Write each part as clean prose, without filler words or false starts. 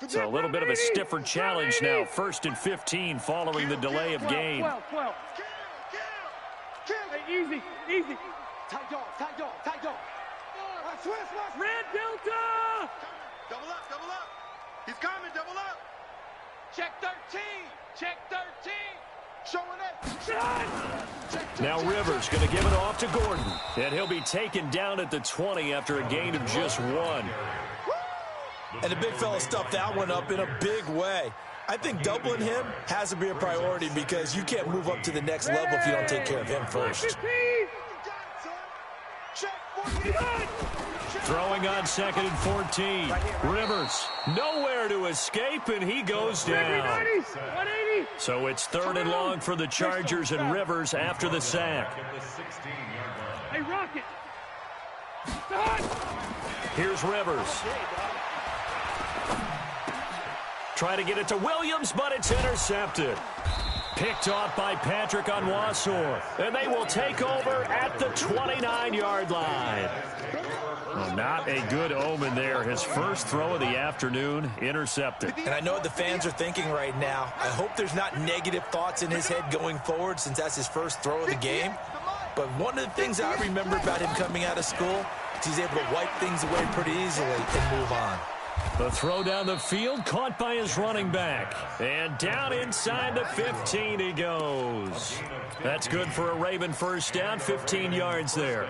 So a little bit of a stiffer challenge now. 1st and 15 following the delay of game. 12. Hey, easy. Tight dog. Red Delta! Double up. He's coming, double up. Check 13. Showing it. Shot! Now Rivers going to give it off to Gordon. And he'll be taken down at the 20 after a gain of just 1. And the big fella stuffed that one up in a big way. I think doubling him has to be a priority because you can't move up to the next level if you don't take care of him first. Throwing on 2nd and 14. Rivers nowhere to escape, and he goes down. 180. So it's 3rd and long for the Chargers and Rivers after the sack. Hey, Rocket. Here's Rivers. Try to get it to Williams, but it's intercepted. Picked off by Patrick Onwuasor. And they will take over at the 29-yard line. Well, not a good omen there. His first throw of the afternoon intercepted. And I know what the fans are thinking right now. I hope there's not negative thoughts in his head going forward since that's his first throw of the game. But one of the things I remember about him coming out of school is he's able to wipe things away pretty easily and move on. The throw down the field, caught by his running back. And down inside the 15 he goes. That's good for a Raven first down, 15 yards there.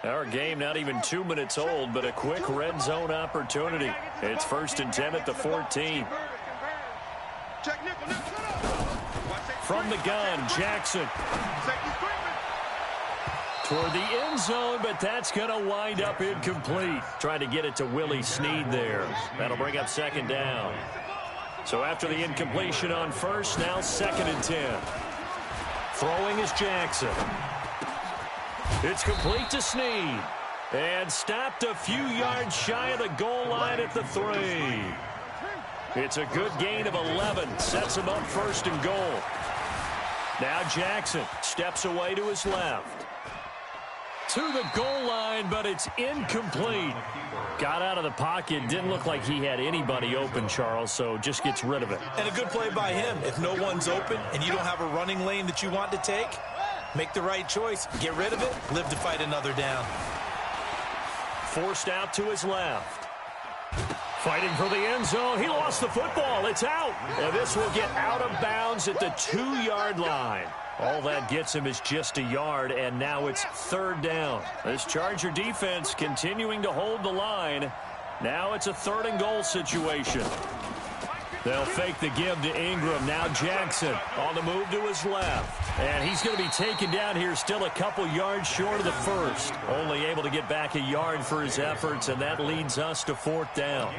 Our game not even 2 minutes old, but a quick red zone opportunity. It's 1st and 10 at the 14. From the gun, Jackson. Toward the end zone, but that's going to wind up incomplete. Trying to get it to Willie Snead there. That'll bring up 2nd down. So after the incompletion on 1st, now 2nd and 10. Throwing is Jackson. It's complete to Snead. And stopped a few yards shy of the goal line at the 3. It's a good gain of 11. Sets him up 1st and goal. Now Jackson steps away to his left. To the goal line, but it's incomplete. Got out of the pocket. Didn't look like he had anybody open, Charles, so just gets rid of it. And a good play by him. If no one's open and you don't have a running lane that you want to take, make the right choice. Get rid of it. Live to fight another down. Forced out to his left. Fighting for the end zone. He lost the football. It's out. And this will get out of bounds at the 2-yard line. All that gets him is just a yard, and now it's 3rd down. This Charger defense continuing to hold the line. Now it's a 3rd and goal situation. They'll fake the give to Ingram. Now Jackson on the move to his left. And he's going to be taken down here still a couple yards short of the 1st. Only able to get back a yard for his efforts, and that leads us to 4th down.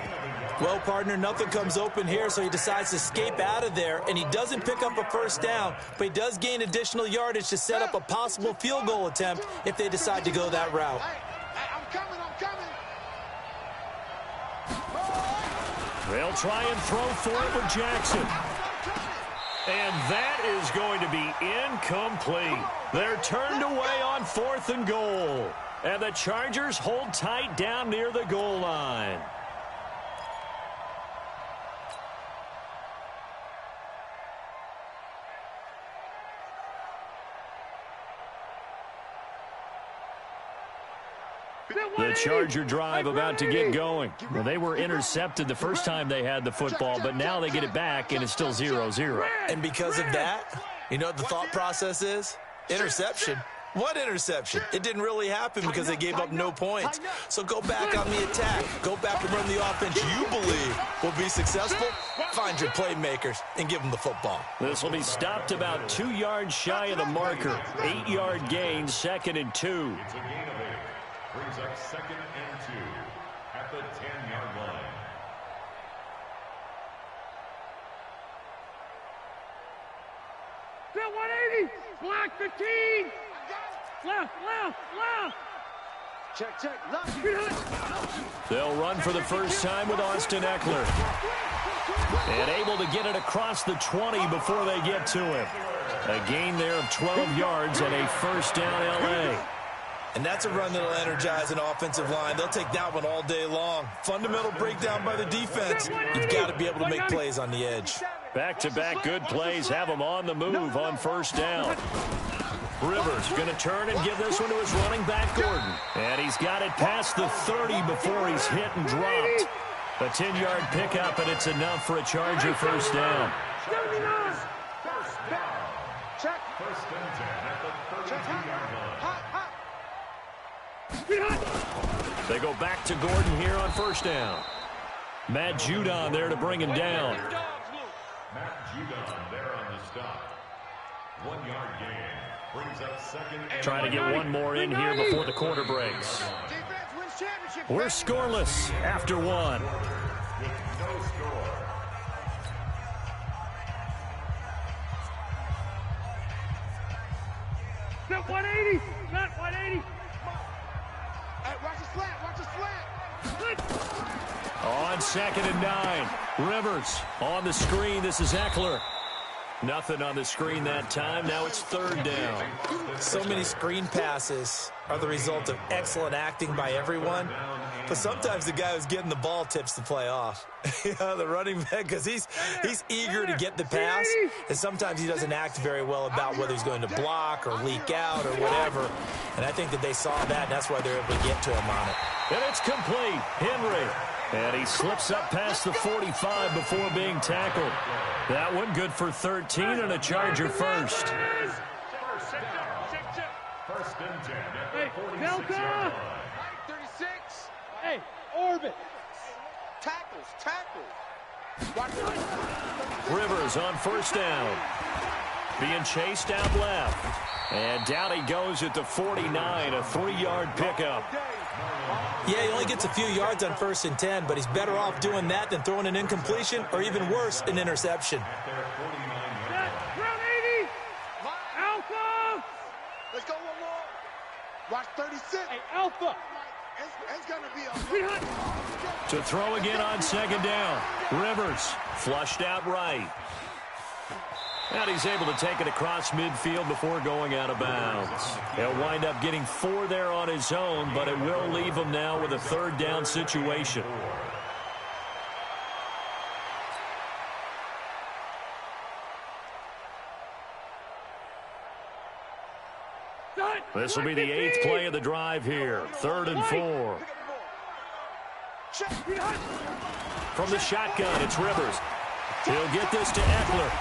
Well, partner, nothing comes open here, so he decides to escape out of there, and he doesn't pick up a 1st down, but he does gain additional yardage to set up a possible field goal attempt if they decide to go that route. I'm coming. They'll try and throw for it with Jackson. And that is going to be incomplete. They're turned away on 4th and goal. And the Chargers hold tight down near the goal line. The Charger drive about to get going. Well, they were intercepted the first time they had the football, but now they get it back, and it's still 0-0. And because of that, you know what the thought process is? Interception. What interception? It didn't really happen because they gave up no points. So go back on the attack. Go back and run the offense you believe will be successful. Find your playmakers and give them the football. This will be stopped about 2 yards shy of the marker. 8-yard gain, 2nd and 2. Brings up 2nd and 2 at the 10-yard line. Still 180. Block 15. Left. Check. They'll run for the first time with Austin Eckler. And able to get it across the 20 before they get to him. A gain there of 12 yards and a 1st down, L.A. And that's a run that'll energize an offensive line. They'll take that one all day long. Fundamental breakdown by the defense. You've got to be able to make plays on the edge. Back-to-back good plays have him on the move on first down. Rivers going to turn and give this one to his running back, Gordon. And he's got it past the 30 before he's hit and dropped. A 10-yard pickup, and it's enough for a Charger first down. Check. First and 10 at the 32-yard line. Hot. They go back to Gordon here on first down. Matt Judon there to bring him down. Matt Judon there on the stop. 1-yard gain. Brings up second. Trying to get one more in here before the quarter breaks. We're scoreless after one. With no score. Not 180. Not 180. Hey, watch the slant. Watch the slant. On second and 9. Rivers on the screen. This is Eckler. Nothing on the screen that time. Now it's third down. So many screen passes are the result of excellent acting by everyone. But sometimes the guy who's getting the ball tips the play off. The running back, because he's eager to get the pass. And sometimes he doesn't act very well about whether he's going to block or leak out or whatever. And I think that they saw that, and that's why they're able to get to him on it. And it's complete. Henry. And he slips up past the 45 before being tackled. That one good for 13 and a Charger first. First and 10 at the Hey, 46-yard Delta! line. 36. Hey, orbit. Tackles. Watch it. Rivers on first down. Being chased out left. And down he goes at the 49, a 3-yard pickup. Yeah, he only gets a few yards on first and 10, but he's better off doing that than throwing an incompletion or even worse, an interception. Round 80. Alpha. Let's go one more. Watch 36. Hey, Alpha. It's going to be a... Sweetheart. To throw again on second down. Rivers flushed out right. And he's able to take it across midfield before going out of bounds. He'll wind up getting 4 there on his own, but it will leave him now with a third down situation. This will be the 8th play of the drive here. 3rd and 4. From the shotgun, it's Rivers. He'll get this to Eckler.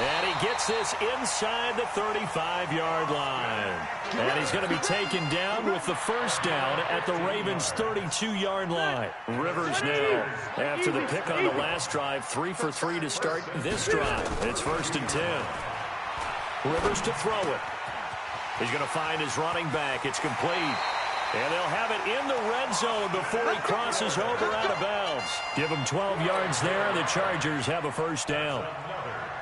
And he gets this inside the 35-yard line. And he's going to be taken down with the first down at the Ravens' 32-yard line. Rivers now, after the pick on the last drive, 3 for 3 to start this drive. It's 1st and 10. Rivers to throw it. He's going to find his running back. It's complete. And they'll have it in the red zone before he crosses over out of bounds. Give him 12 yards there. The Chargers have a first down.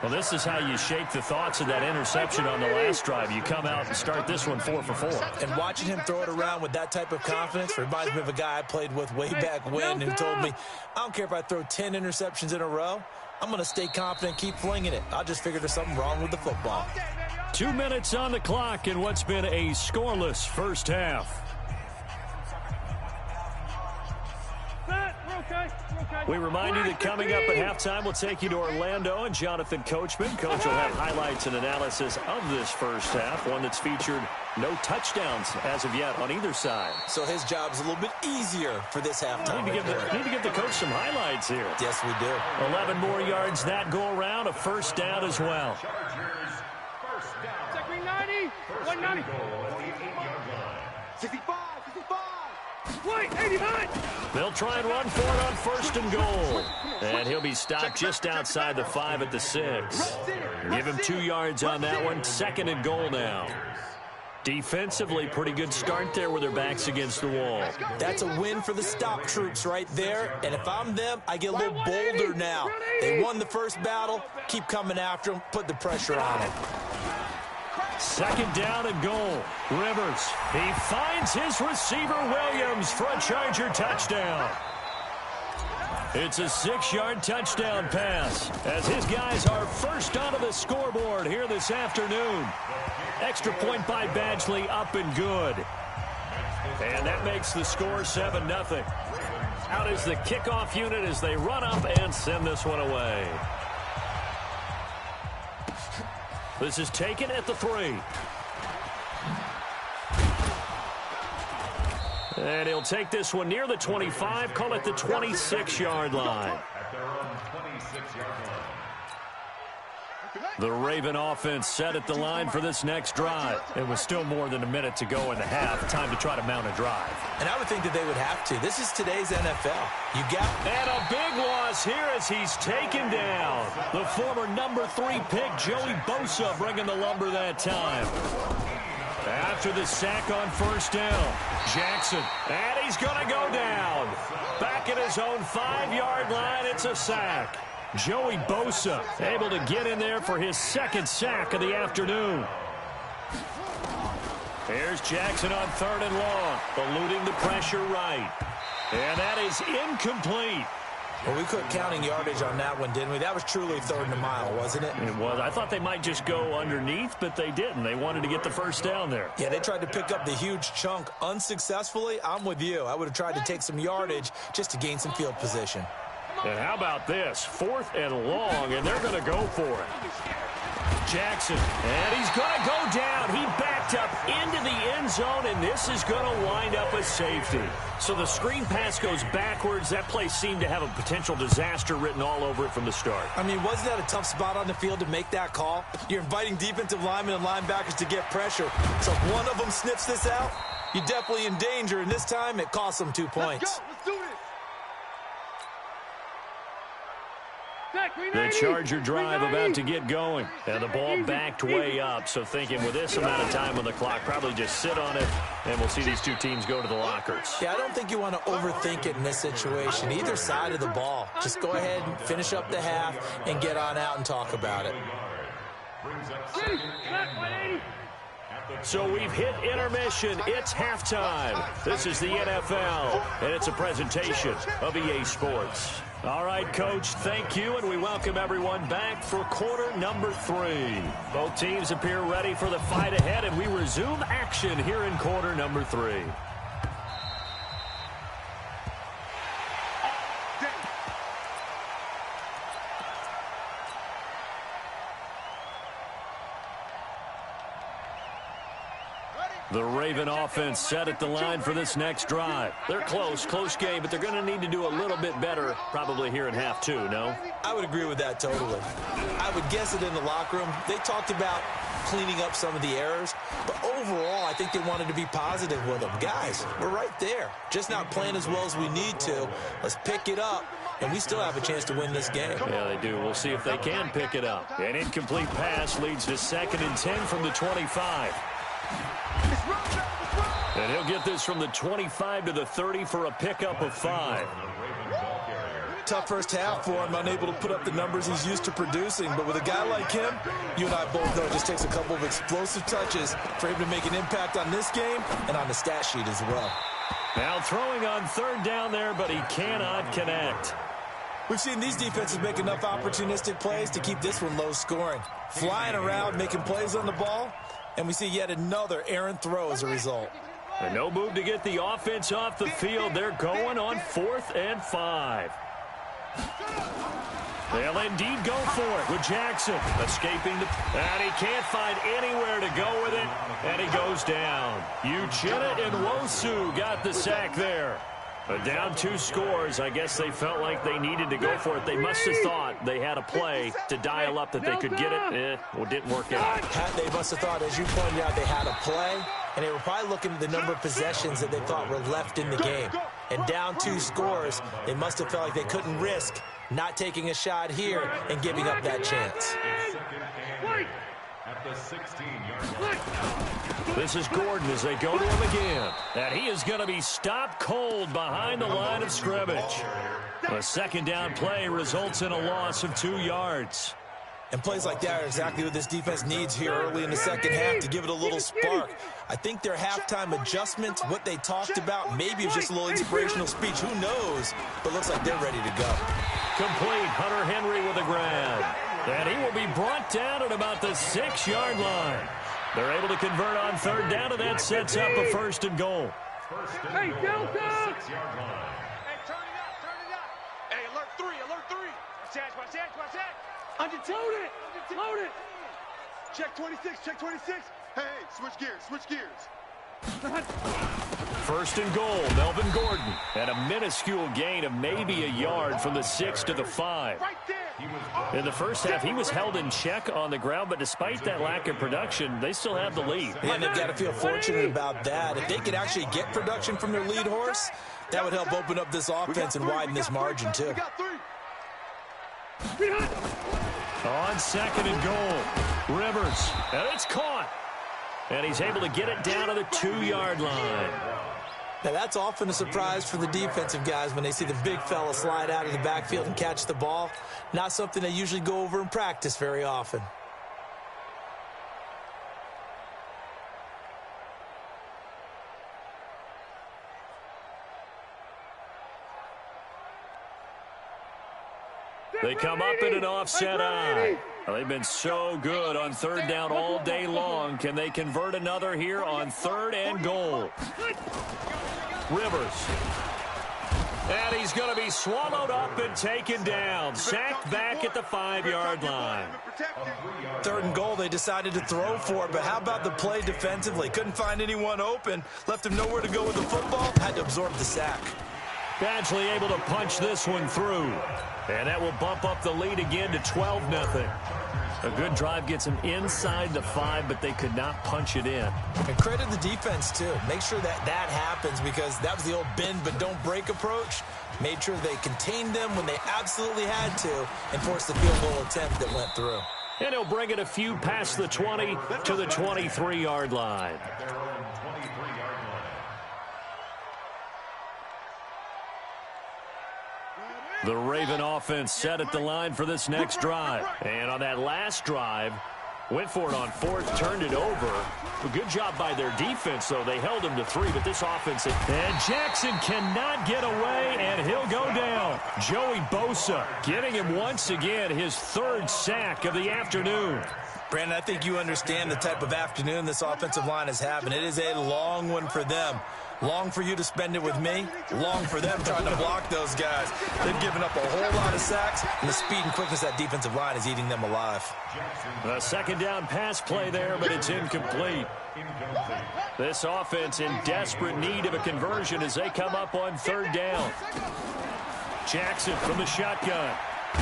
Well, this is how you shake the thoughts of that interception on the last drive. You come out and start this one 4 for 4. And watching him throw it around with that type of confidence reminds me of a guy I played with way back when who told me, I don't care if I throw 10 interceptions in a row. I'm going to stay confident, keep flinging it. I just figured there's something wrong with the football. 2 minutes on the clock in what's been a scoreless first half. We remind you that coming up at halftime, we'll take you to Orlando and Jonathan Coachman. Coach will have highlights and analysis of this first half, one that's featured no touchdowns as of yet on either side. So his job is a little bit easier for this halftime. Need to give the coach some highlights here. Yes, we do. 11 more yards that go around, a first down as well. Chargers, first down. Second 90. 190. Goal at the 8-yard line. 65. Wait, 89. They'll try and run for it on first and goal. And he'll be stopped just outside the 5 at the 6. Give him 2 yards on that one. 2nd and goal now. Defensively, pretty good start there with their backs against the wall. That's a win for the stop troops right there. And if I'm them, I get a little bolder now. They won the first battle. Keep coming after them. Put the pressure on them. 2nd down and goal. Rivers, he finds his receiver Williams for a Charger touchdown. It's a 6-yard touchdown pass as his guys are first onto the scoreboard here this afternoon. Extra point by Badgley, up and good. And that makes the score 7-0. Out is the kickoff unit as they run up and send this one away. This is taken at the 3. And he'll take this one near the 25, call it the 26-yard line. At their own 26-yard line. The Raven offense set at the line for this next drive. It was still more than a minute to go in the half. Time to try to mount a drive. And I would think that they would have to. This is today's NFL. You got... And a big loss here as he's taken down. The former number 3 pick, Joey Bosa, bringing the lumber that time. After the sack on first down, Jackson, and he's going to go down. Back at his own 5-yard line, it's a sack. Joey Bosa able to get in there for his second sack of the afternoon. Here's Jackson on 3rd and long, eluding the pressure right. And that is incomplete. Well, we quit counting yardage on that one, didn't we? That was truly 3rd and a mile, wasn't it? It was. I thought they might just go underneath, but they didn't. They wanted to get the first down there. Yeah, they tried to pick up the huge chunk unsuccessfully. I'm with you. I would have tried to take some yardage just to gain some field position. And how about this? 4th and long, and they're going to go for it. Jackson, and he's going to go down. He backed up into the end zone, and this is going to wind up a safety. So the screen pass goes backwards. That play seemed to have a potential disaster written all over it from the start. I mean, wasn't that a tough spot on the field to make that call? You're inviting defensive linemen and linebackers to get pressure. So if one of them sniffs this out, you're definitely in danger, and this time it costs them 2 points. Let's do this. The Charger drive about to get going. And the ball backed way up. So thinking with this amount of time on the clock, probably just sit on it, and we'll see these two teams go to the lockers. Yeah, I don't think you want to overthink it in this situation. Either side of the ball. Just go ahead and finish up the half and get on out and talk about it. So we've hit intermission. It's halftime. This is the NFL, and it's a presentation of EA Sports. All right, Coach, thank you, and we welcome everyone back for quarter number 3. Both teams appear ready for the fight ahead, and we resume action here in quarter number 3. The Raven offense set at the line for this next drive. They're close game, but they're going to need to do a little bit better probably here in half 2, no? I would agree with that totally. I would guess it in the locker room. They talked about cleaning up some of the errors, but overall, I think they wanted to be positive with them. Guys, we're right there. Just not playing as well as we need to. Let's pick it up, and we still have a chance to win this game. Yeah, they do. We'll see if they can pick it up. An incomplete pass leads to 2nd and 10 from the 25. And he'll get this from the 25 to the 30 for a pickup of 5. Tough first half for him, unable to put up the numbers he's used to producing. But with a guy like him, you and I both know it just takes a couple of explosive touches for him to make an impact on this game and on the stat sheet as well. Now throwing on 3rd down there, but he cannot connect. We've seen these defenses make enough opportunistic plays to keep this one low scoring. Flying around, making plays on the ball, and we see yet another errant throw as a result. And no move to get the offense off the field. They're going on 4th and 5. They'll indeed go for it with Jackson escaping the... And he can't find anywhere to go with it, and he goes down. Uchenna and Wosu got the sack there. But down 2 scores, I guess they felt like they needed to go for it. They must have thought they had a play to dial up that they could get it. Well, it didn't work out. They must have thought, as you pointed out, they had a play, and they were probably looking at the number of possessions that they thought were left in the game. And down 2 scores, they must have felt like they couldn't risk not taking a shot here and giving up that chance. At the 16-yard line. This is Gordon as they go to him again. And he is going to be stopped cold behind the line of scrimmage. A 2nd down play results in a loss of 2 yards. And plays like that are exactly what this defense needs here early in the second half to give it a little spark. I think their halftime adjustments, what they talked about, maybe it was just a little inspirational speech. Who knows? But looks like they're ready to go. Complete. Hunter Henry with a grab. And he will be brought down at about the 6-yard line. They're able to convert on 3rd down, and that sets up a 1st and goal. First and Hey, goal Delta! at the 6-yard line. Hey, turn it up, turn it up. Hey, alert 3, alert 3. Watch that, watch that, watch that. Load it! Load it! Check 26, check 26. Hey, switch gears, switch gears. First and goal, Melvin Gordon. And a minuscule gain of maybe a yard from the 6 to the 5. Right there. In the first half, he was held in check on the ground, but despite that lack of production, they still have the lead. And they've got to feel fortunate about that. If they could actually get production from their lead horse, that would help open up this offense and widen this margin, too. We got 3. On second and goal, Rivers, and it's caught. And he's able to get it down to the 2-yard line. Now, that's often a surprise for the defensive guys when they see the big fella slide out of the backfield and catch the ball. Not something they usually go over in practice very often. They come up in an offset eye. They've been so good on third down all day long. Can they convert another here on third and goal? Rivers. And he's going to be swallowed up and taken down. Sacked back at the 5-yard line. Third and goal, they decided to throw for it, but how about the play defensively? Couldn't find anyone open. Left him nowhere to go with the football. Had to absorb the sack. Badgley able to punch this one through. And that will bump up the lead again to 12-0. A good drive gets them inside the 5, but they could not punch it in. And credit the defense, too. Make sure that that happens because that was the old bend but don't break approach. Made sure they contained them when they absolutely had to and forced the field goal attempt that went through. And he'll bring it a few past the 20 to the 23-yard line. The Raven offense set at the line for this next drive. And on that last drive, went for it on fourth, turned it over. A good job by their defense, though. They held him to 3, but this offense... And Jackson cannot get away, and he'll go down. Joey Bosa getting him once again his 3rd sack of the afternoon. Brandon, I think you understand the type of afternoon this offensive line is having. It is a long one for them. Long for you to spend it with me. Long for them trying to block those guys. They've given up a whole lot of sacks, and the speed and quickness of that defensive line is eating them alive. A second down pass play there, but it's incomplete. This offense in desperate need of a conversion as they come up on third down. Jackson from the shotgun.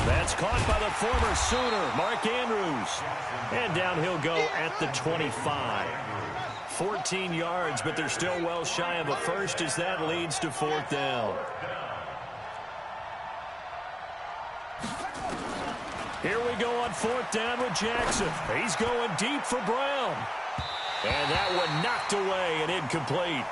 That's caught by the former Sooner, Mark Andrews. And down he'll go at the 25. 14 yards, but they're still well shy of a first as that leads to 4th down. Here we go on 4th down with Jackson. He's going deep for Brown. And that one knocked away and incomplete.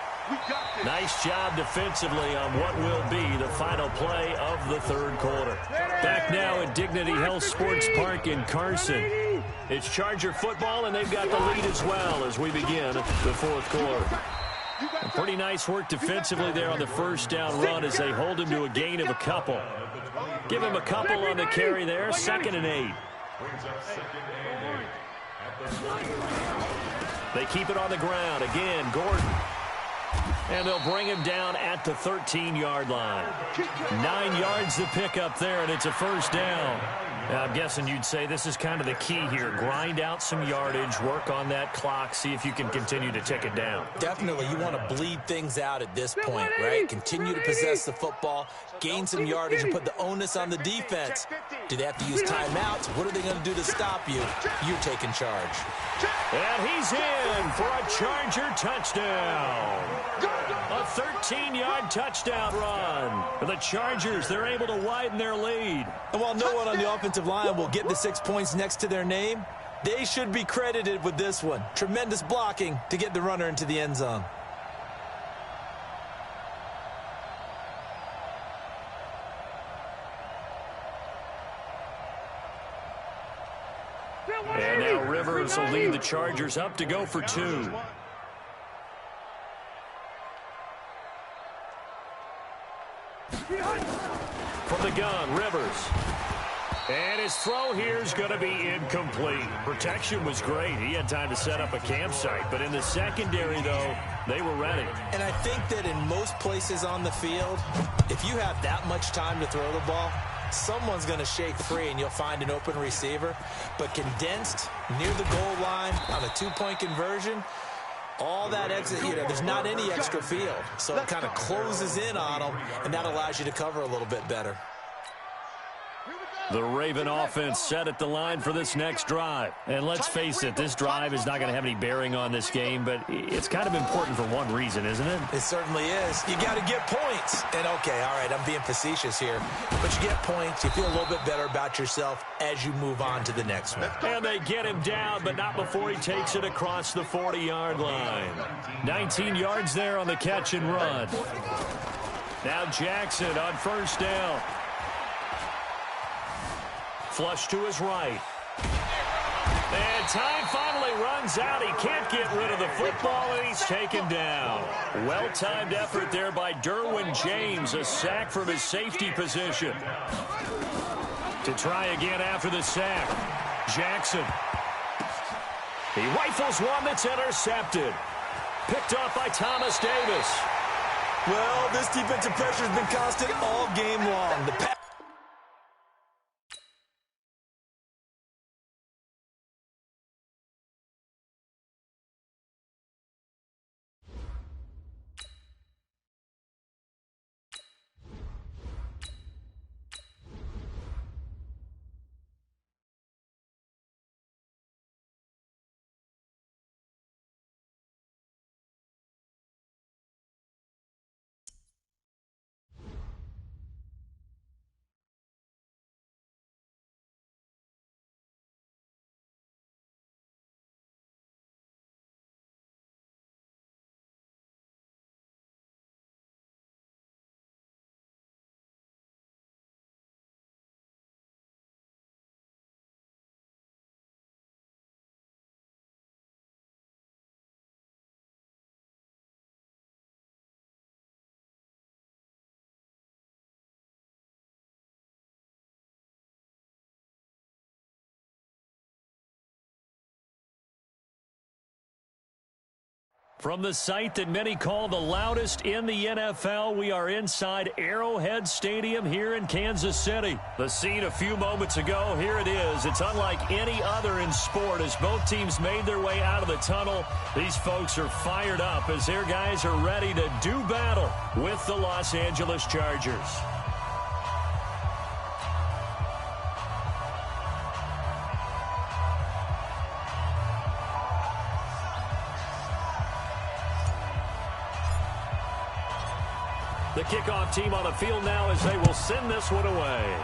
Nice job defensively on what will be the final play of the 3rd quarter. Back now at Dignity Health Sports Park in Carson. It's Charger football, and they've got the lead as well as we begin the 4th quarter. Pretty nice work defensively there on the first down run as they hold him to a gain of a couple. Give him a couple on the carry there, 2nd and 8. They keep it on the ground. Again, Gordon. And they'll bring him down at the 13-yard line. 9 yards to pick up there, and it's a 1st down. Now, I'm guessing you'd say this is kind of the key here. Grind out some yardage, work on that clock, see if you can continue to tick it down. Definitely, you want to bleed things out at this point, right? Continue to possess the football, gain some yardage, and put the onus on the defense. Do they have to use timeouts? What are they going to do to stop you? You're taking charge. And he's in for a Charger touchdown. A 13-yard touchdown run. For the Chargers, they're able to widen their lead. And while no one on the offensive line will get the 6 points next to their name, they should be credited with this one. Tremendous blocking to get the runner into the end zone. And now Rivers will lead the Chargers up to go for 2. From the gun, Rivers. And his throw here is going to be incomplete. Protection was great. He had time to set up a campsite. But in the secondary, though, they were ready. And I think that in most places on the field, if you have that much time to throw the ball, someone's going to shake free and you'll find an open receiver. But condensed near the goal line on a two-point conversion, all that exit, there's not any extra field. So it kind of closes in on them, and that allows you to cover a little bit better. The Raven offense set at the line for this next drive. And let's face it, this drive is not going to have any bearing on this game, but it's kind of important for one reason, isn't it? It certainly is. You got to get points. And, okay, all right, I'm being facetious here. But you get points. You feel a little bit better about yourself as you move on to the next one. And they get him down, but not before he takes it across the 40-yard line. 19 yards there on the catch and run. Now Jackson on first down. Flush to his right. And time finally runs out. He can't get rid of the football, and he's taken down. Well-timed effort there by Derwin James. A sack from his safety position. To try again after the sack. Jackson. He rifles one that's intercepted. Picked off by Thomas Davis. Well, this defensive pressure has been constant all game long. The pass. From the site that many call the loudest in the NFL, we are inside Arrowhead Stadium here in Kansas City. The scene a few moments ago, here it is. It's unlike any other in sport as both teams made their way out of the tunnel. These folks are fired up as their guys are ready to do battle with the Los Angeles Chargers. The kickoff team on the field now as they will send this one away.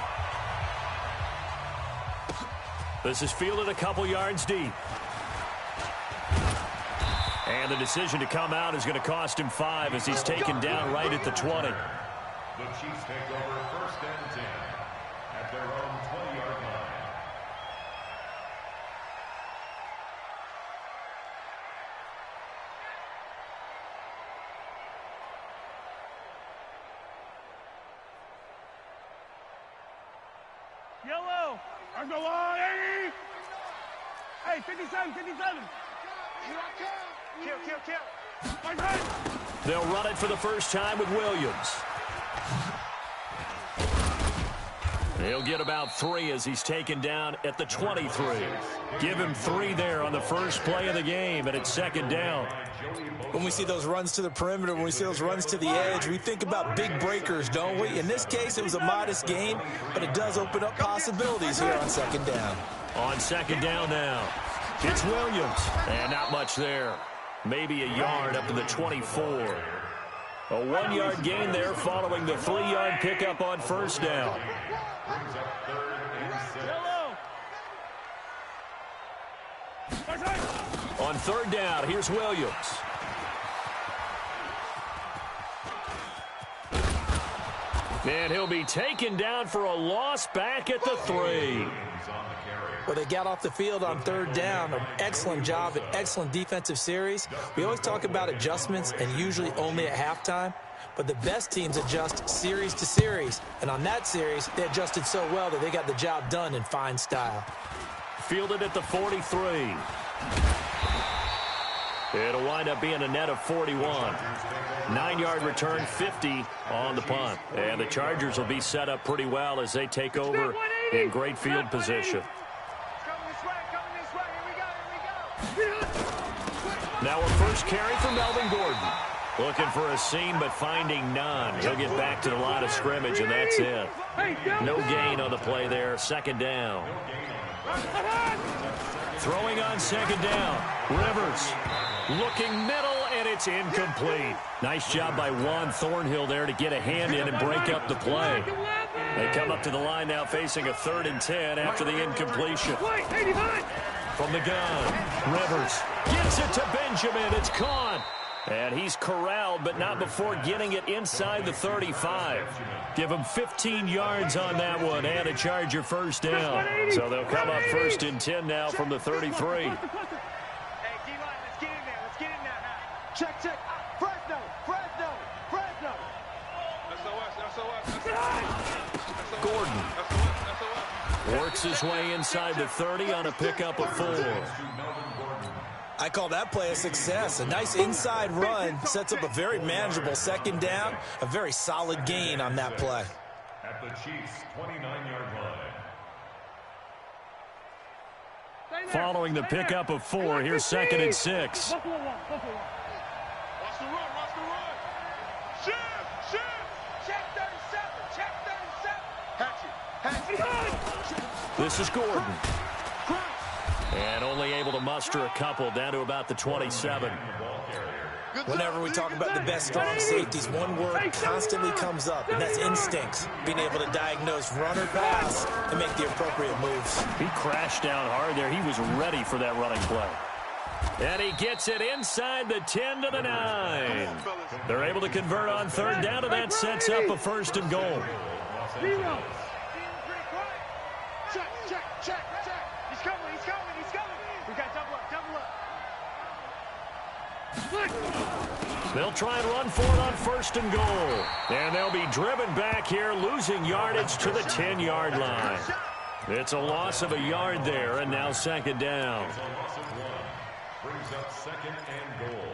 This is fielded a couple yards deep. And the decision to come out is going to cost him 5 as he's taken down right at the 20. The Chiefs take over first and 10 at their own 20-yard line. Yellow. On the line. Hey, 57, 57. Kill. They'll run it for the first time with Williams. He'll get about 3 as he's taken down at the 23. Give him 3 there on the first play of the game, and it's second down. When we see those runs to the perimeter, when we see those runs to the edge, we think about big breakers, don't we? In this case, it was a modest gain, but it does open up possibilities here on second down. On second down now, it's Williams, and not much there. Maybe a yard up to the 24. A 1-yard gain there following the 3-yard pickup on first down. On third down, here's Williams. And he'll be taken down for a loss back at the 3. Well, they got off the field on third down. An excellent job, an excellent defensive series. We always talk about adjustments and usually only at halftime. But the best teams adjust series to series. And on that series, they adjusted so well that they got the job done in fine style. Fielded at the 43. It'll wind up being a net of 41. 9-yard return, 50 on the punt. And the Chargers will be set up pretty well as they take over in great field position. Now a first carry for Melvin Gordon. Looking for a seam, but finding none. He'll get back to the line of scrimmage, and that's it. No gain on the play there. Second down. Throwing on second down. Rivers looking middle, and it's incomplete. Nice job by Juan Thornhill there to get a hand in and break up the play. They come up to the line now facing a 3rd and 10 after the incompletion. From the gun, Rivers gets it to Benjamin. It's caught. And he's corralled, but not before getting it inside the 35. Give him 15 yards on that one and a Charger first down. So they'll come up 1st and 10 now from the 33. Hey, D-line, let's get in there. Let's get in there now. Check, check. Fresno. SOS. Gordon works his way inside the 30 on a pickup of 4. I call that play a success. A nice inside run sets up a very manageable second down. A very solid gain on that play. At the Chiefs' 29-yard line. Following the pickup of 4, here's 2nd and 6. Watch the run. Shift. Check 37. Hatchet. This is Gordon. And only able to muster a couple down to about the 27. Whenever we talk about the best strong safeties, one word constantly comes up, and that's instincts. Being able to diagnose run or pass and make the appropriate moves. He crashed down hard there. He was ready for that running play. And he gets it inside the 10 to the 9. They're able to convert on 3rd down, and that sets up a 1st and goal. Check. He's coming. We got double up. They'll try and run for it on 1st and goal. And they'll be driven back here, losing yardage to the 10-yard line. It's a loss of a yard there, and now 2nd down. Brings up 2nd and goal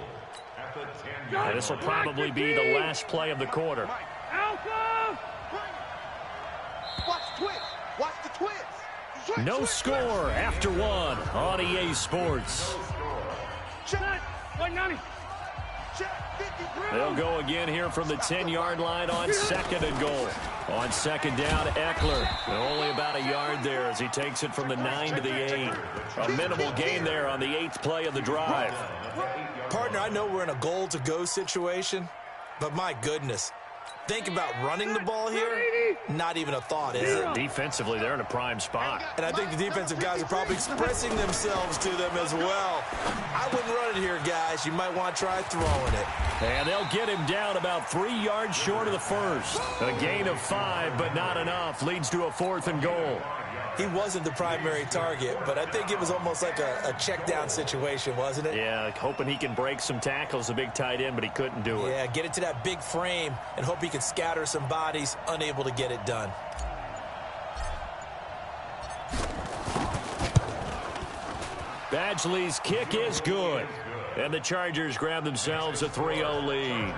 at the 10-yard. This will probably be the last play of the quarter. Watch the twist. No score after 1 on EA Sports. Check. 190. They'll go again here from the 10-yard line on 2nd and goal. On 2nd down, Eckler. Only about a yard there as he takes it from the 9 to the 8. A minimal gain there on the 8th play of the drive. Partner, I know we're in a goal-to-go situation, but my goodness. Think about running the ball here. Not even a thought, is it? Defensively, they're in a prime spot. And I think the defensive guys are probably expressing themselves to them as well. I wouldn't run it here, guys. You might want to try throwing it. And they'll get him down about 3 yards short of the 1st. A gain of 5, but not enough. Leads to a 4th and goal. He wasn't the primary target, but I think it was almost like a check-down situation, wasn't it? Yeah, hoping he can break some tackles, a big tight end, but he couldn't do it. Yeah, get it to that big frame and hope he can scatter some bodies, unable to get it done. Badgley's kick is good. And the Chargers grab themselves a 3-0 lead.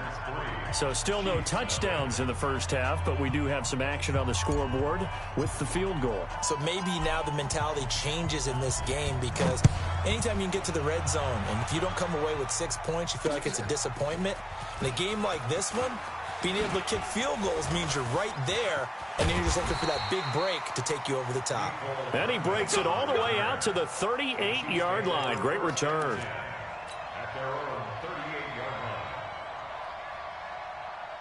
So still no touchdowns in the first half, but we do have some action on the scoreboard with the field goal. So maybe now the mentality changes in this game because anytime you can get to the red zone, and if you don't come away with 6 points, you feel like it's a disappointment. In a game like this one, being able to kick field goals means you're right there, and then you're just looking for that big break to take you over the top. And he breaks it all the way out to the 38-yard line. Great return. At their own 38-yard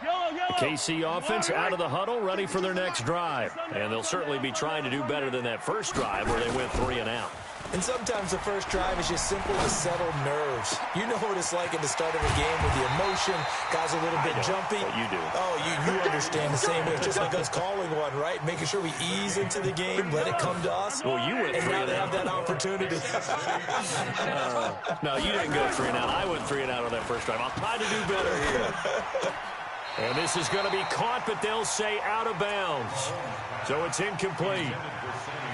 line. The KC offense out of the huddle, ready for their next drive. And they'll certainly be trying to do better than that first drive where they went 3 and out. And sometimes the first drive is just simply to settle nerves. You know what it's like at the start of a game with the emotion. Guys are a little bit jumpy. But you do. Oh, you understand the same way. It's just like us calling one, right? Making sure we ease into the game, let it come to us. Well, you went 3 and now and they out. have that opportunity. No, you didn't go 3 and out. I went 3 and out on that first drive. I'll try to do better here. And this is going to be caught, but they'll say out of bounds. So it's incomplete.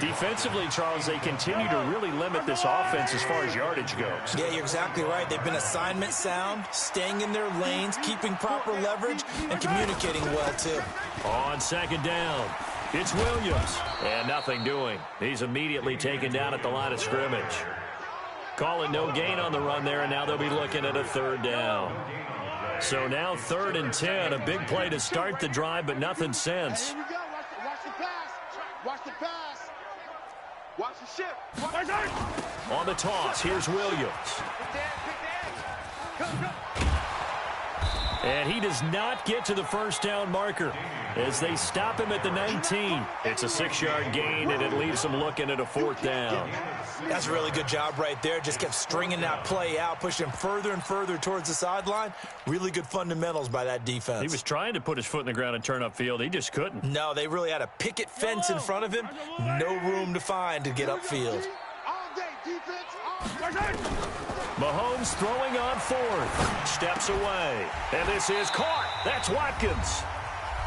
Defensively, Charles, they continue to really limit this offense as far as yardage goes. Yeah, you're exactly right. They've been assignment sound, staying in their lanes, keeping proper leverage, and communicating well, too. On second down, it's Williams. And nothing doing. He's immediately taken down at the line of scrimmage. Call it no gain on the run there, and now they'll be looking at a third down. So now 3rd and 10, a big play to start the drive, but nothing since. Here we go. Watch the pass. Watch the pass. Watch the shift. On the toss, here's Williams. And he does not get to the first down marker as they stop him at the 19. It's a 6-yard gain, and it leaves them looking at a 4th down. That's a really good job right there. Just kept stringing that play out, pushing him further and further towards the sideline. Really good fundamentals by that defense. He was trying to put his foot in the ground and turn upfield. He just couldn't. No, they really had a picket fence in front of him. No room to find to get upfield. All day, defense. Mahomes throwing on 4th. Steps away. And this is caught. That's Watkins.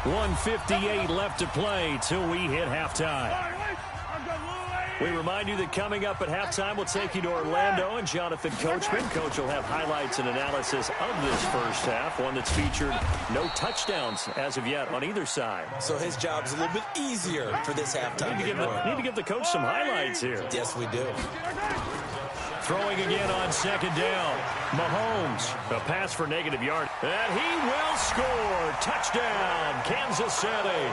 1:58 left to play till we hit halftime. We remind you that coming up at halftime, we'll take you to Orlando and Jonathan Coachman. Coach will have highlights and analysis of this first half, one that's featured no touchdowns as of yet on either side. So his job's a little bit easier for this halftime. Need to give the coach some highlights here. Yes, we do. Throwing again on second down. Mahomes, a pass for negative yard. And he will score. Touchdown, Kansas City.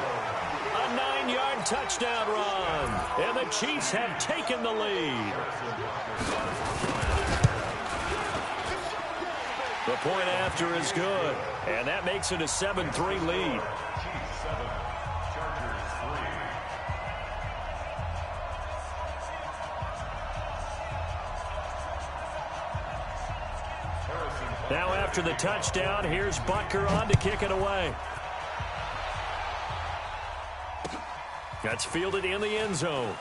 A 9-yard touchdown run. And the Chiefs have taken the lead. The point after is good. And that makes it a 7-3 lead. Now after the touchdown, here's Butker on to kick it away. That's fielded in the end zone.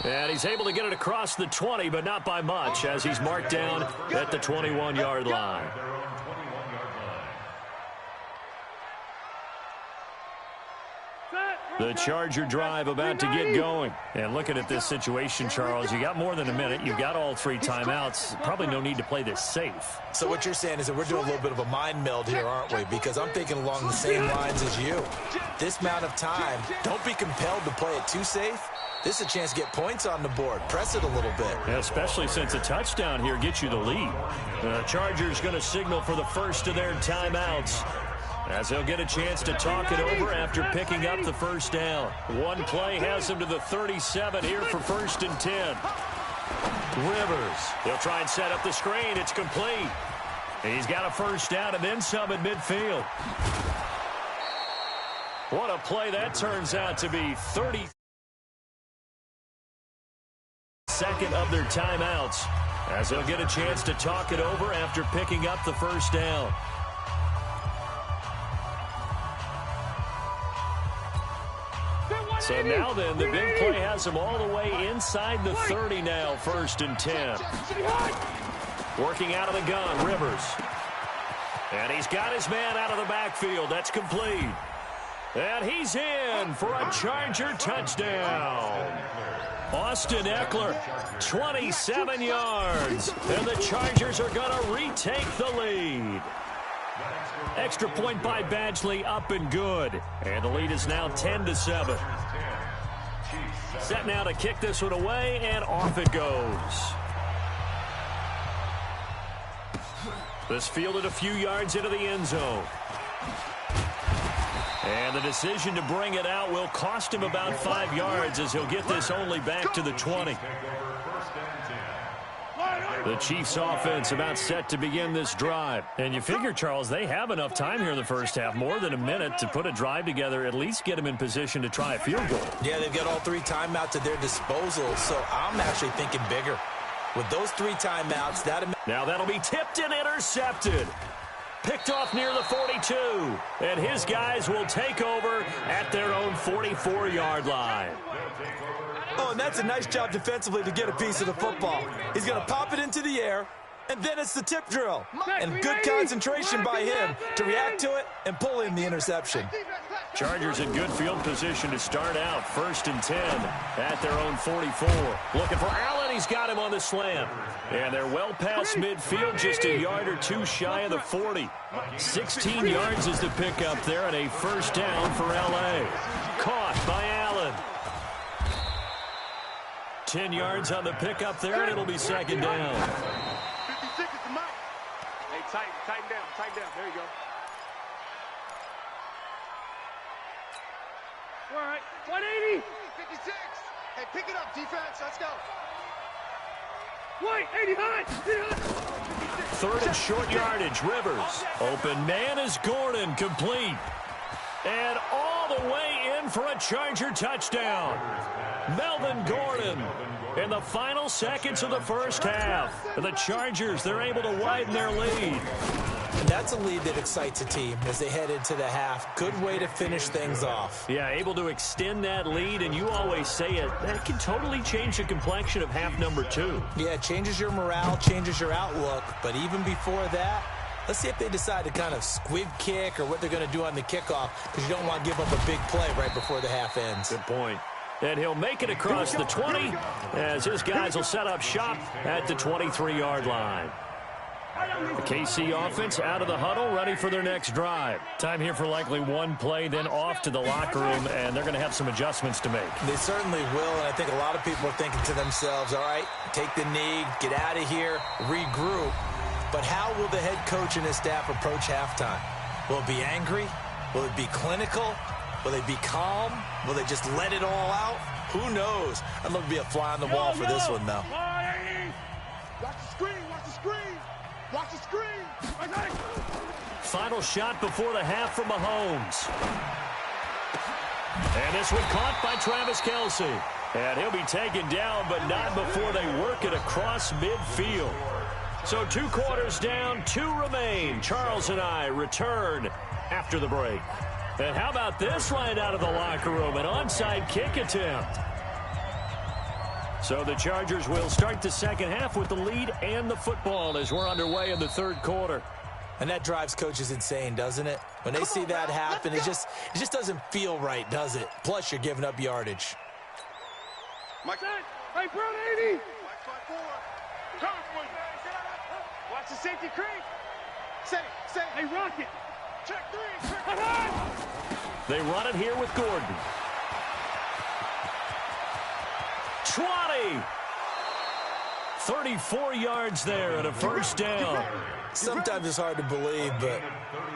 And he's able to get it across the 20, but not by much, as he's marked down at the 21-yard line. The Charger drive about to get going. And looking at this situation, Charles, you got more than a minute. You've got all 3 timeouts. Probably no need to play this safe. So what you're saying is that we're doing a little bit of a mind meld here, aren't we? Because I'm thinking along the same lines as you. This amount of time, don't be compelled to play it too safe. This is a chance to get points on the board. Press it a little bit. Yeah, especially since a touchdown here gets you the lead. The Chargers going to signal for the first of their timeouts, as they'll get a chance to talk it over after picking up the first down. One play has them to the 37 here for 1st and 10. Rivers, they'll try and set up the screen. It's complete. He's got a first down and then some at midfield. What a play that turns out to be. 32nd of their timeouts, as they'll get a chance to talk it over after picking up the first down. So now then, the big play has him all the way inside the 30 now, 1st and 10. Working out of the gun, Rivers. And he's got his man out of the backfield. That's complete. And he's in for a Charger touchdown. Austin Eckler, 27 yards. And the Chargers are going to retake the lead. Extra point by Badgley, up and good. And the lead is now 10-7. Set now to kick this one away, and off it goes. This fielded a few yards into the end zone. And the decision to bring it out will cost him about 5 yards, as he'll get this only back to the 20. The Chiefs offense about set to begin this drive. And you figure, Charles, they have enough time here in the first half, more than a minute, to put a drive together, at least get them in position to try a field goal. Yeah, they've got all 3 timeouts at their disposal, so I'm actually thinking bigger. With those 3 timeouts, now that'll be tipped and intercepted. Picked off near the 42. And his guys will take over at their own 44-yard line. Oh, and that's a nice job defensively to get a piece of the football. He's going to pop it into the air, And then it's the tip drill. And good concentration by him to react to it and pull in the interception. Chargers in good field position to start out. 1st and 10 at their own 44. Looking for Allen. He's got him on the slant. And they're well past midfield, just a yard or two shy of the 40. 16 yards is the pickup there, and a 1st down for L.A. Caught by Allen. 10 yards on the pickup there, and it'll be 2nd down. 56 is the mic. Hey, tighten down. There you go. All right, 180. 56. Hey, pick it up, defense. Let's go. Wait, 80 high. 3rd and short yardage. Rivers. Open man is Gordon. Complete. And all the way in for a Charger touchdown. Melvin Gordon in the final seconds of the 1st half. The Chargers, they're able to widen their lead. And that's a lead that excites a team as they head into the half. Good way to finish things off. Yeah, able to extend that lead, and you always say it, that can totally change the complexion of half number 2. Yeah, it changes your morale, changes your outlook. But even before that, let's see if they decide to kind of squib kick or what they're going to do on the kickoff, because you don't want to give up a big play right before the half ends. Good point. And he'll make it across the 20 as his guys will set up shop at the 23-yard line. The KC offense out of the huddle, ready for their next drive. Time here for likely one play, then off to the locker room, and they're going to have some adjustments to make. They certainly will, and I think a lot of people are thinking to themselves, all right, take the knee, get out of here, regroup. But how will the head coach and his staff approach halftime? Will it be angry? Will it be clinical? Will they be calm? Will they just let it all out? Who knows? I'd love to be a fly on the wall for this one, though. Watch the screen. Watch the screen. Watch the screen. Final shot before the half from Mahomes. And this one caught by Travis Kelce. And he'll be taken down, but not before they work it across midfield. So 2 quarters down, 2 remain. Charles and I return after the break. And how about this right out of the locker room? An onside kick attempt. So the Chargers will start the 2nd half with the lead and the football as we're underway in the 3rd quarter. And that drives coaches insane, doesn't it? When they see that happen, it just doesn't feel right, does it? Plus, you're giving up yardage. Mike, Hey, Brown 80. Mike 5-4. Coming for you. Watch the safety creep. Set it. Hey, Rocket. Check 3. They run it here with Gordon. 20. 34 yards there and a 1st down. Sometimes it's hard to believe, but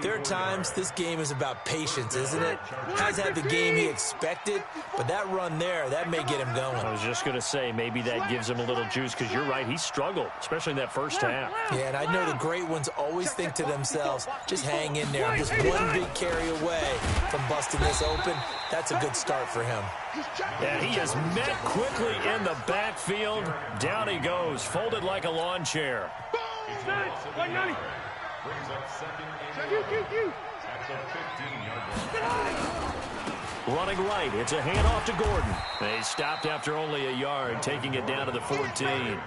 there are times this game is about patience, isn't it? Hasn't had the game he expected, but that run there, that may get him going. I was just going to say, maybe that gives him a little juice, because you're right, he struggled, especially in that 1st half. Yeah, and I know the great ones always think to themselves, just hang in there. I'm just one big carry away from busting this open. That's a good start for him. And he is met quickly in the backfield. Down he goes, folded like a lawn chair. Brings up 2nd and 11 at the 15-yard line. Running right, it's a handoff to Gordon. They stopped after only a yard, taking it down to the 14.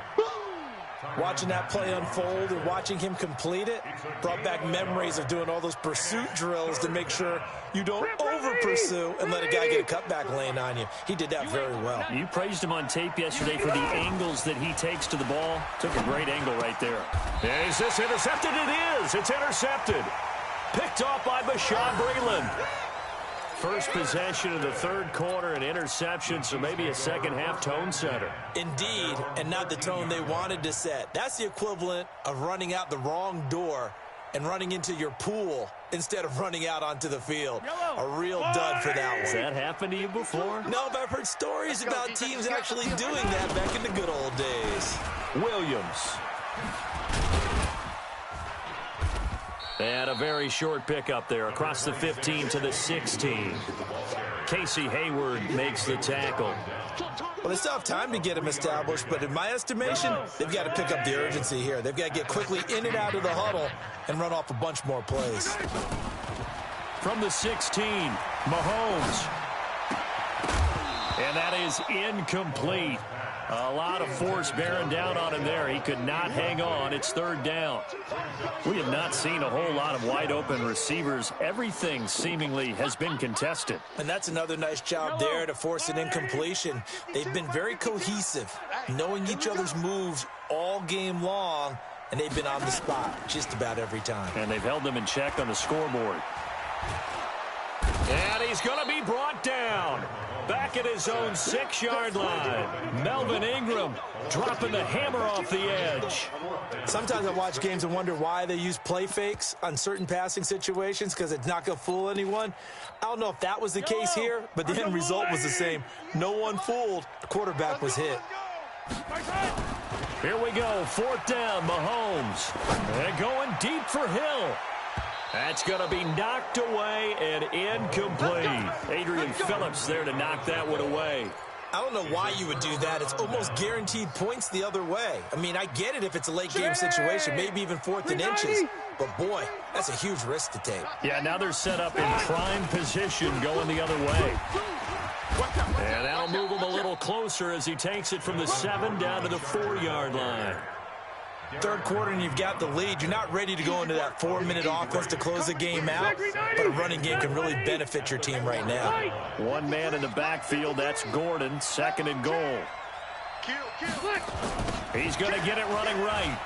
Watching that play unfold and watching him complete it brought back memories of doing all those pursuit drills to make sure you don't over-pursue and let a guy get a cutback lane on you. He did that very well. You praised him on tape yesterday for the angles that he takes to the ball. Took a great angle right there. And is this intercepted? It is. It's intercepted. Picked off by Bashaud Breeland. First possession of the 3rd quarter, an interception, so maybe a 2nd half tone setter. Indeed, and not the tone they wanted to set. That's the equivalent of running out the wrong door and running into your pool instead of running out onto the field. A real dud for that one. Has that happened to you before? No, but I've heard stories about teams actually doing that back in the good old days. Williams. And a very short pickup there across the 15 to the 16. Casey Hayward makes the tackle. Well, they still have time to get him established, but in my estimation, they've got to pick up the urgency here. They've got to get quickly in and out of the huddle and run off a bunch more plays. From the 16, Mahomes. And that is incomplete. A lot of force bearing down on him there. He could not hang on. It's third down. We have not seen a whole lot of wide-open receivers. Everything seemingly has been contested. And that's another nice job there to force an incompletion. They've been very cohesive, knowing each other's moves all game long, and they've been on the spot just about every time. And they've held them in check on the scoreboard. And he's going to be brought down. Back at his own 6-yard line. Melvin Ingram dropping the hammer off the edge. Sometimes I watch games and wonder why they use play fakes on certain passing situations, because it's not going to fool anyone. I don't know if that was the case here, but the end result was the same. No one fooled. The quarterback was hit. Here we go. Fourth down, Mahomes. And going deep for Hill. That's going to be knocked away and incomplete. Adrian Phillips there to knock that one away. I don't know why you would do that. It's almost guaranteed points the other way. I mean, I get it if it's a late-game situation, maybe even 4th and inches. But, boy, that's a huge risk to take. Yeah, now they're set up in prime position going the other way. And that'll move him a little closer as he takes it from the 7 down to the 4-yard line. Third quarter and you've got the lead. You're not ready to go into that 4-minute offense to close the game out, but a running game can really benefit your team right now. One man in the backfield, that's Gordon, 2nd and goal. He's going to get it running right.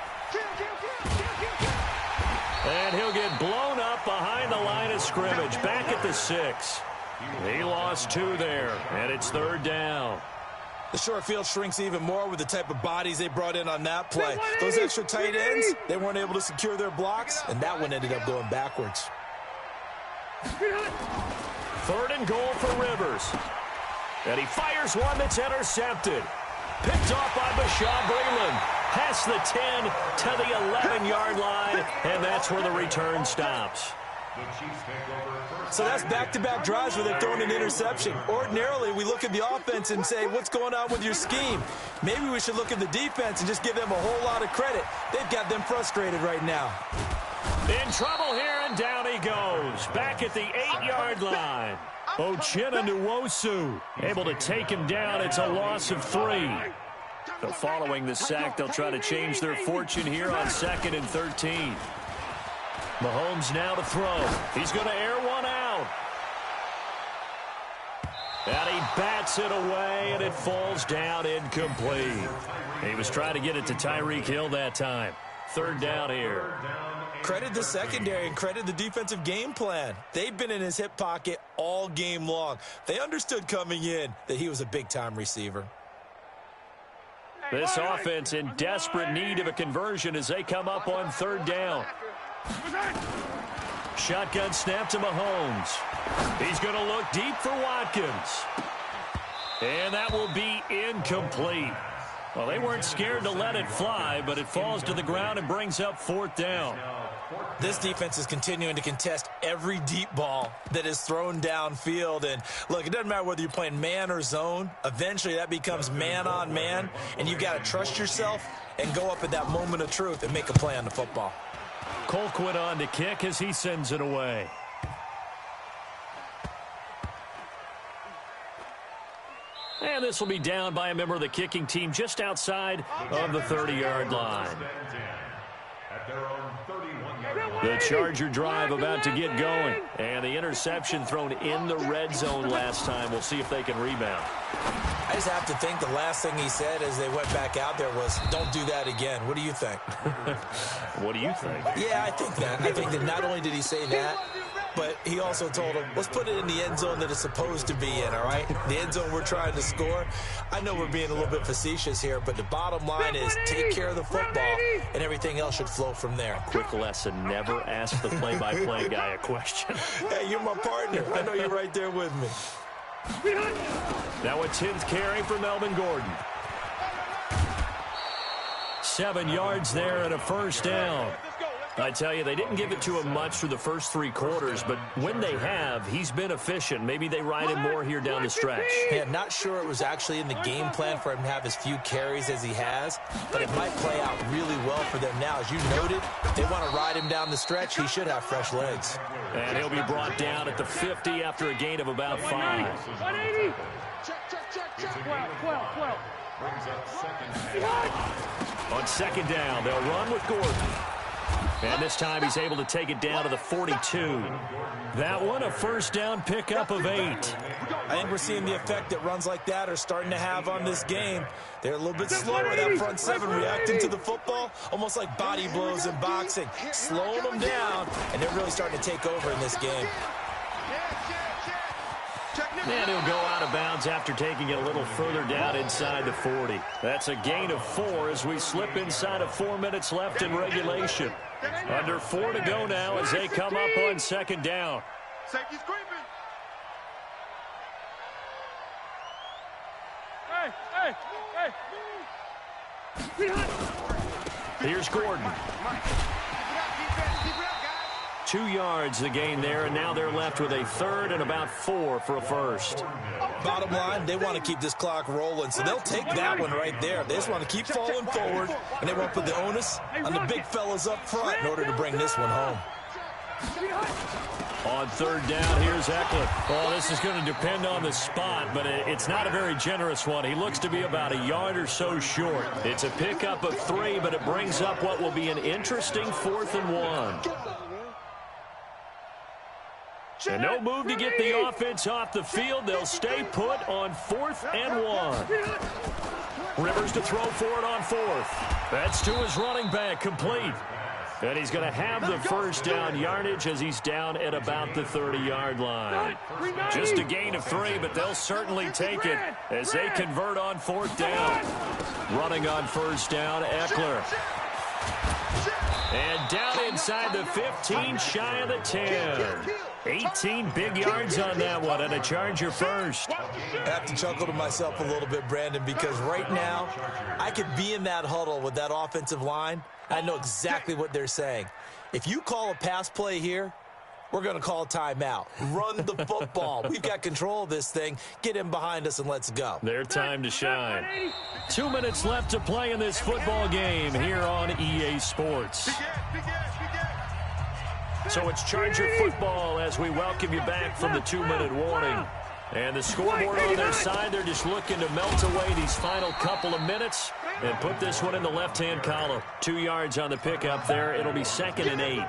And he'll get blown up behind the line of scrimmage, back at the 6. He lost 2 there, and it's 3rd down. The short field shrinks even more with the type of bodies they brought in on that play. Those extra tight ends, they weren't able to secure their blocks, and that one ended up going backwards. 3rd and goal for Rivers. And he fires one that's intercepted. Picked off by Bashaud Breeland. Past the 10 to the 11-yard line, and that's where the return stops. So that's back-to-back drives where they've thrown an interception. Ordinarily, we look at the offense and say, what's going on with your scheme? Maybe we should look at the defense and just give them a whole lot of credit. They've got them frustrated right now. In trouble here, and down he goes. Back at the 8-yard line. Uchenna Nwosu able to take him down. It's a loss of 3. So following the sack, they'll try to change their fortune here on 2nd and 13. Mahomes now to throw. He's going to air one out. And he bats it away, and it falls down incomplete. He was trying to get it to Tyreek Hill that time. 3rd down here. Credit the secondary and credit the defensive game plan. They've been in his hip pocket all game long. They understood coming in that he was a big-time receiver. This offense in desperate need of a conversion as they come up on 3rd down. Shotgun snap to Mahomes. He's going to look deep for Watkins. And that will be incomplete. Well, they weren't scared to let it fly, but it falls to the ground and brings up 4th down. This defense is continuing to contest every deep ball that is thrown downfield. And, look, it doesn't matter whether you're playing man or zone. Eventually, that becomes man-on-man, and you've got to trust yourself and go up at that moment of truth and make a play on the football. Colquitt on to kick as he sends it away. And this will be down by a member of the kicking team just outside of the 30-yard line. The Charger drive about to get going. And the interception thrown in the red zone last time. We'll see if they can rebound. I just have to think the last thing he said as they went back out there was, don't do that again. What do you think? What do you think? Yeah, I think that. I think that not only did he say that, but he also told him, let's put it in the end zone that it's supposed to be in, all right? The end zone we're trying to score. I know we're being a little bit facetious here, but the bottom line is take care of the football, and everything else should flow from there. Quick lesson, never ask the play-by-play guy a question. Hey, you're my partner. I know you're right there with me. Now a 10th carry for Melvin Gordon. 7 yards there and a 1st down. I tell you, they didn't give it to him much through the first 3 quarters, but when they have, he's been efficient. Maybe they ride him more here down the stretch. Yeah, not sure it was actually in the game plan for him to have as few carries as he has, but it might play out really well for them now. As you noted, if they want to ride him down the stretch, he should have fresh legs. And he'll be brought down at the 50 after a gain of about 5. 180. Check. 12. Brings up second down. On second down, they'll run with Gordon. And this time he's able to take it down to the 42. That one, a first down pickup of 8. I think we're seeing the effect that runs like that are starting to have on this game. They're a little bit slower, that front seven, reacting to the football, almost like body blows in boxing, slowing them down, and they're really starting to take over in this game. And he'll go out of bounds after taking it a little further down inside the 40. That's a gain of 4 as we slip inside of 4 minutes left in regulation. Under 4 to go now as they come up on second down. Safety's creeping. Here's Gordon. 2 yards the gain there, and now they're left with a third and about 4 for a first. Bottom line, they want to keep this clock rolling, so they'll take that one right there. They just want to keep falling forward, and they want to put the onus on the big fellas up front in order to bring this one home. On third down, here's Eckler. Oh, this is going to depend on the spot, but it's not a very generous one. He looks to be about a yard or so short. It's a pickup of 3, but it brings up what will be an interesting 4th and 1. And no move to get the offense off the field. They'll stay put on 4th and 1. Rivers to throw for it on 4th. That's to his running back, complete. And he's going to have the first down yardage as he's down at about the 30-yard line. Just a gain of 3, but they'll certainly take it as they convert on 4th down. Running on first down, Eckler. And down inside the 15, shy of the 10. 18 big yards on that one, and a Charger first. I have to chuckle to myself a little bit, Brandon, because right now I could be in that huddle with that offensive line. I know exactly what they're saying. If you call a pass play here, we're going to call a timeout. Run the football. We've got control of this thing. Get in behind us and let's go. Their time to shine. 2 minutes left to play in this football game here on EA Sports. So it's Charger football as we welcome you back from the 2-minute warning. And the scoreboard on their side, they're just looking to melt away these final couple of minutes and put this one in the left-hand column. 2 yards on the pickup there. It'll be 2nd and 8.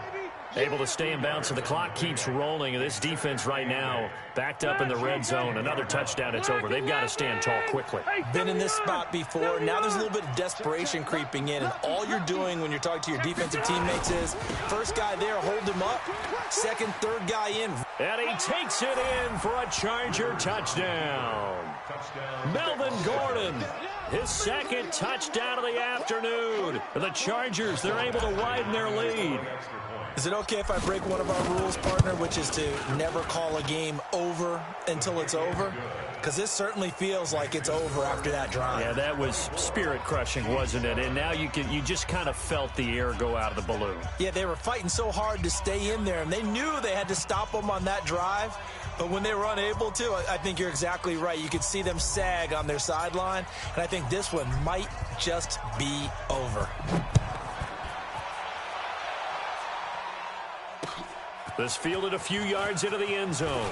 Able to stay in bounds, so the clock keeps rolling. And this defense right now backed up in the red zone. Another touchdown, it's over. They've got to stand tall quickly. Been in this spot before. Now there's a little bit of desperation creeping in. And all you're doing when you're talking to your defensive teammates is, first guy there, hold him up. Second, third guy in. And he takes it in for a Charger touchdown. Melvin Gordon, his 2nd touchdown of the afternoon. The Chargers, they're able to widen their lead. Is it okay if I break one of our rules, partner, which is to never call a game over until it's over? Because this certainly feels like it's over after that drive. Yeah, that was spirit-crushing, wasn't it? And now you just kind of felt the air go out of the balloon. Yeah, they were fighting so hard to stay in there, and they knew they had to stop them on that drive. But when they were unable to, I think you're exactly right. You could see them sag on their sideline, and I think this one might just be over. This fielded a few yards into the end zone.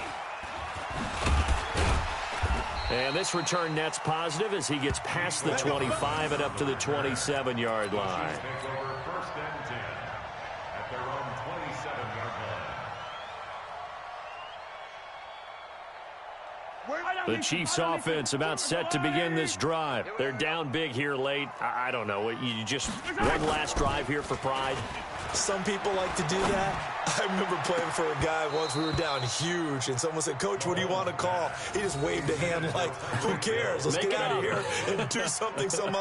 And this return net's positive as he gets past the 25 and up to the 27-yard line. The Chiefs offense about set to begin this drive. They're down big here late. I don't know. You just one last drive here for pride. Some people like to do that. I remember playing for a guy once. We were down huge, and someone said, "Coach, what do you want to call?" He just waved a hand like, "Who cares? Let's get out of here and do something some